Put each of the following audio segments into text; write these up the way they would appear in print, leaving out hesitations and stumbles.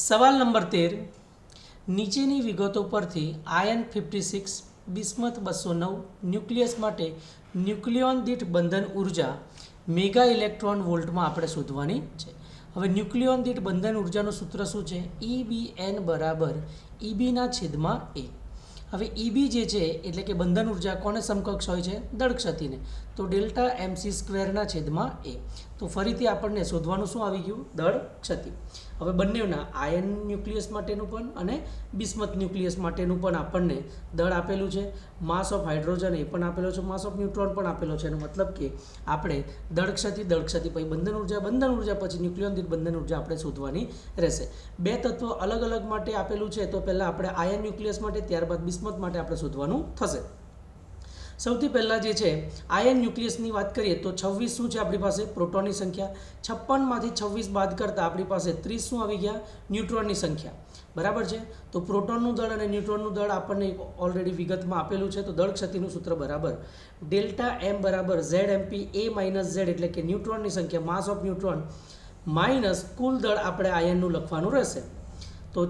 સવાલ નંબર 13 નીચેની વિગતો પરથી આયન 56 બિસ્મથ 209 ન્યુક્લિયસ માટે ન્યુક્લિયોન દીઠ બંધન ઉર્જા મેગા ઇલેક્ટ્રોન વોલ્ટમાં આપણે શોધવાની છે. હવે ન્યુક્લિયોન દીઠ બંધન ઉર્જાનું સૂત્ર શું છે? EBN બરાબર EBના છેદમાં A. હવે EB જે છે એટલે કે બંધન ઉર્જા કોને સમકક્ષ હોય છે? દળ ક્ષતિને. તો ડેલ્ટા MC સ્ક્વેરના છેદમાં A. તો ફરીથી આપણને શોધવાનું શું આવી ગયું? દળ ક્ષતિ. હવે બંનેના આયન ન્યુક્લિયસ માટેનું પણ અને બિસ્મથ ન્યુક્લિયસ માટેનું પણ આપણને દળ આપેલું છે. માસ ઓફ હાઇડ્રોજન એ પણ આપેલો છે, માસ ઓફ ન્યુટ્રોન પણ આપેલો છે. એનો મતલબ કે આપણે દળ ક્ષતિ પછી બંધન ઉર્જા પછી ન્યુક્લિયોન દીઠ બંધન ઉર્જા આપણે શોધવાની રહેશે. બે તત્વો અલગ અલગ માટે આપેલું છે તો પહેલાં આપણે આયન ન્યુક્લિયસ માટે, ત્યારબાદ બિસ્મથ માટે આપણે શોધવાનું થશે. સૌથી પહેલાં જે છે આયન ન્યુક્લિયસની વાત કરીએ તો 26 શું છે આપણી પાસે? પ્રોટોનની સંખ્યા. 56માંથી 26 બાદ કરતાં આપણી પાસે 30 શું આવી ગયા? ન્યુટ્રોનની સંખ્યા. બરાબર છે. તો પ્રોટોનનું દળ અને ન્યુટ્રોનનું દળ આપણને ઓલરેડી વિગતમાં આપેલું છે. તો દળ ક્ષતિનું સૂત્ર બરાબર ડેલ્ટા M બરાબર ZMP A માઇનસ Z એટલે કે ન્યુટ્રોનની સંખ્યા, માસ ઓફ ન્યુટ્રોન માઇનસ કુલ દળ આપણે આયનનું લખવાનું રહેશે. તો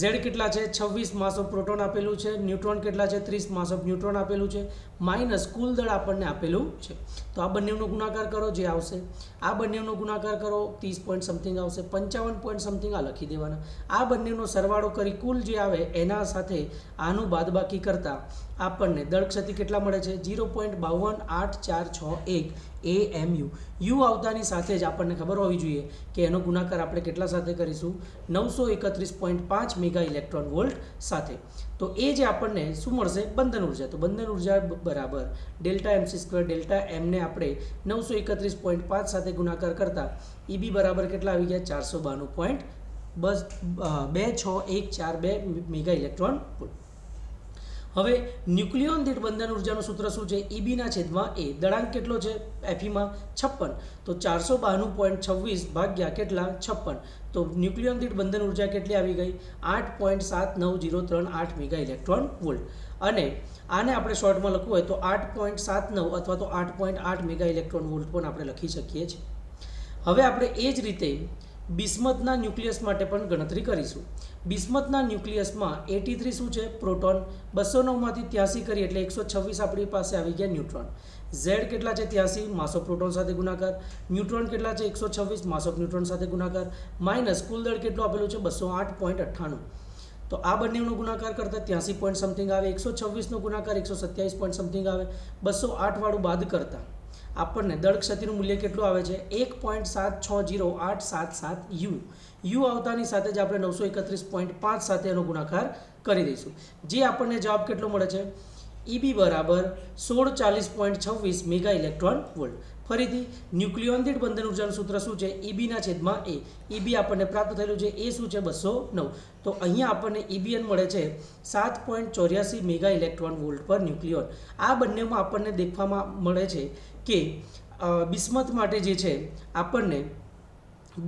Z કેટલા છે? 26 માસ ઓફ પ્રોટોન આપેલું છે. ન્યુટ્રોન કેટલા છે? 30 માસ ઓફ ન્યુટ્રોન આપેલું છે. માઇનસ કુલ દળ આપણને આપેલું છે. તો આ બંનેનો ગુણાકાર કરો જે આવશે. આ બંનેનો ગુણાકાર કરો 30 પોઈન્ટ સમથિંગ આવશે. 55 પોઈન્ટ સમથિંગ આ લખી દેવાના. આ બંનેનો સરવાળો કરી કુલ જે આવે એના સાથે આનું બાદબાકી કરતાં આપણને દળ ક્ષતિ કેટલા મળે છે? 0.528461 AMU. યુ આવતાની સાથે જ આપણને ખબર હોવી જોઈએ કે એનો ગુણાકાર આપણે કેટલા સાથે કરીશું? 931.5 મેગા ઇલેક્ટ્રોન વોલ્ટ સાથે. તો એ જે આપણને શું મળશે? બંધન ઉર્જા. તો બંધન ઉર્જા બરાબર ડેલ્ટા MC સ્ક્વેર ડેલ્ટા એમને આપણે 931.5 સાથે ગુણાકાર કરતાં EB બરાબર કેટલા આવી ગયા? 492.26142 મેગા ઇલેક્ટ્રોન વોલ્ટ. હવે ન્યુક્લિયોન દીઠ બંધન ઉર્જાનું સૂત્ર શું છે? EBના છેદમાં A. દળાંક કેટલો છે Feમાં? 56. તો 492.26 ભાગ્યા કેટલા? 56. તો ન્યુક્લિયોન દીઠ બંધન ઉર્જા કેટલી આવી ગઈ? 8.79038 મેગા ઇલેક્ટ્રોન વોલ્ટ. અને આને આપણે શોર્ટમાં લખવું હોય તો 8.79 અથવા તો 8.8 મેગા ઇલેક્ટ્રોન વોલ્ટ પણ આપણે લખી શકીએ છીએ. હવે આપણે એ જ રીતે બિસ્મથના ન્યુક્લિયસ માટે પણ ગણતરી કરીશું. બિસ્મથના ન્યુક્લિયસમાં 83 શું છે? પ્રોટોન. 209માંથી 83 કરીએ એટલે 126 આપણી પાસે આવી ગયા ન્યુટ્રોન. Z કેટલા છે? 83 માસ ઓફ પ્રોટોન સાથે ગુણાકાર. ન્યુટ્રોન કેટલા છે? 126 માસ ઓફ ન્યુટ્રોન સાથે ગુણાકાર. માઇનસ કુલ દળ કેટલું આપેલું છે? 208.98. તો આ બંનેનો ગુણાકાર કરતાં 83 પોઈન્ટ સમથિંગ આવે. 126નો ગુણાકાર 127 પોઈન્ટ સમથિંગ આવે. 208 વાળું બાદ કરતાં આપણને દળ ક્ષતિનું મૂલ્ય કેટલું આવે છે? 1.760877 યુ. યુ આવતાની સાથે જ આપણે 931.5 સાથે એનો ગુણાકાર કરી દઈશું. જે આપણને જવાબ કેટલો મળે છે? EB બરાબર 1640.26 મેગા ઇલેક્ટ્રોન વોલ્ટ. ફરીથી ન્યુક્લિયોન દીઠ બંધન ઉર્જાનું સૂત્ર શું છે? EBના છેદમાં A. EB આપણને પ્રાપ્ત થયેલું છે. A શું છે? 209. તો અહીંયા આપણને EBN મળે છે 7.84 મેગા ઇલેક્ટ્રોન વોલ્ટ પર ન્યુક્લિયોન. આ બંનેમાં આપણને દેખવામાં મળે છે કે બિસ્મથ માટે જે છે આપણને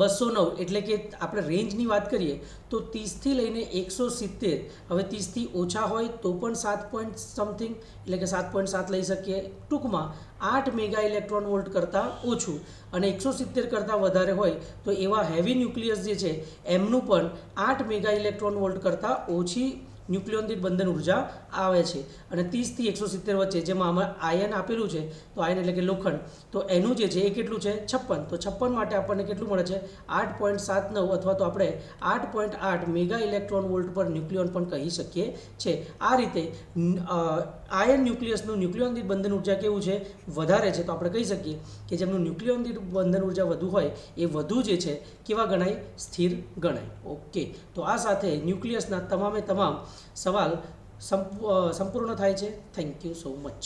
209 એટલે કે આપણે રેન્જની વાત કરીએ તો 30થી લઈને 170. હવે 30થી ઓછા હોય તો પણ 7 પોઈન્ટ સમથિંગ એટલે કે 7.7 લઈ શકીએ. ટૂંકમાં 8 મેગા ઇલેક્ટ્રોન વોલ્ટ કરતાં ઓછું અને 170 કરતાં વધારે હોય તો એવા હેવી ન્યુક્લિયસ જે છે એમનું પણ 8 મેગા ઇલેક્ટ્રોન વોલ્ટ કરતાં ઓછી ન્યુક્લિયોન દીઠ બંધન ઉર્જા આવે છે. અને 30થી 170 વચ્ચે જેમાં આમાં આયન આપેલું છે તો આયન એટલે કે લોખંડ, તો એનું જે છે એ કેટલું છે? 56. તો 56 માટે આપણને કેટલું મળે છે? 8.79 અથવા તો આપણે 8.8 મેગા ઇલેક્ટ્રોન વોલ્ટ પર ન્યુક્લિયોન પણ કહી શકીએ છીએ. આ રીતે આયન ન્યુક્લિયસનું ન્યુક્લિયોન દીઠ બંધન ઉર્જા કેવું છે? વધારે છે. તો આપણે કહી શકીએ કે જેમનું ન્યુક્લિયોન દીઠ બંધન ઉર્જા વધુ હોય એ વધુ જે છે કેવા ગણાય? સ્થિર ગણાય. ઓકે. તો આ સાથે ન્યુક્લિયસના તમામે તમામ સવાલ સંપૂર્ણ થાય છે. Thank you so much.